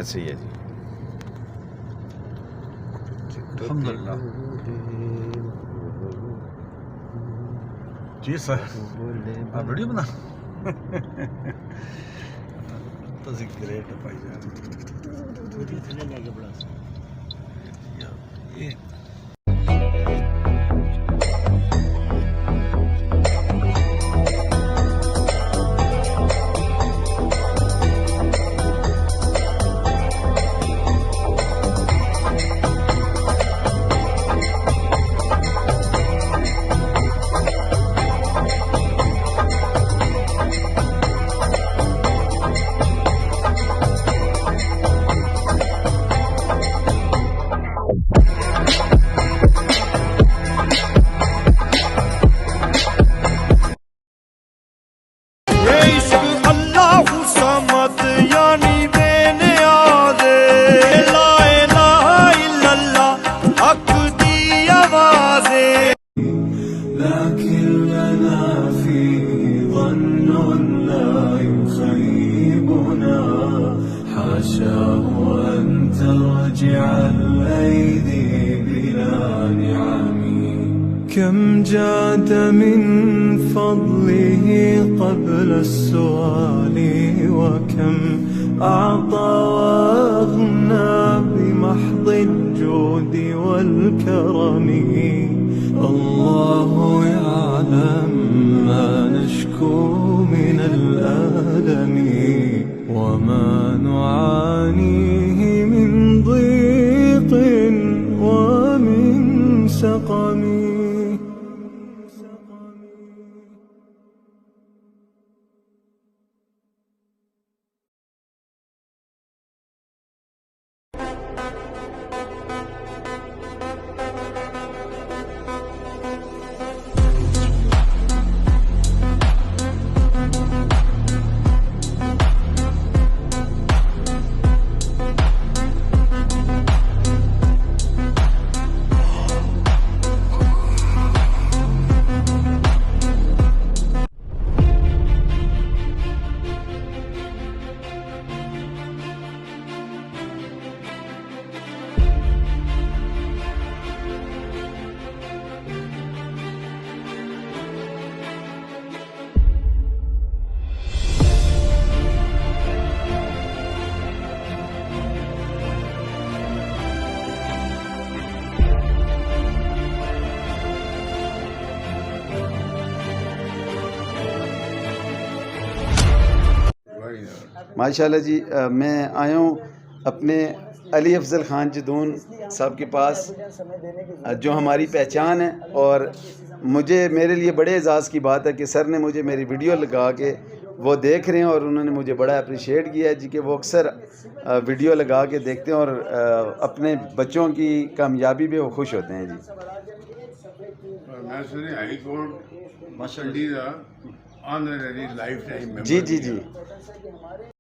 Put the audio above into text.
ऐसे ही है जी। अल्हम्दुलिल्लाह जी सर, आप वीडियो बना तो ग्रेट है भाईजान। ये لكن لنا فيه ظن لا يخيبنا حاشاه أن ترجع الأيدي بلا نعم كم جاد من فضله قبل السؤال وكم أعطى وأغنى بمحض الجود والكرم الله يعلم ما نشكو من الألم وما نعانيه من ضيق ومن سقم माशाल्लाह जी। मैं आया हूँ अपने अली अफजल ख़ान जदून साहब के पास, जो हमारी पहचान है, और मुझे मेरे लिए बड़े एजाज़ की बात है कि सर ने मुझे मेरी वीडियो लगा के वो देख रहे हैं और उन्होंने मुझे बड़ा अप्रिशिएट किया है जी कि वो अक्सर वीडियो लगा के देखते हैं और अपने बच्चों की कामयाबी पे वो खुश होते हैं जी। हाई कोर्ट जी जी जी।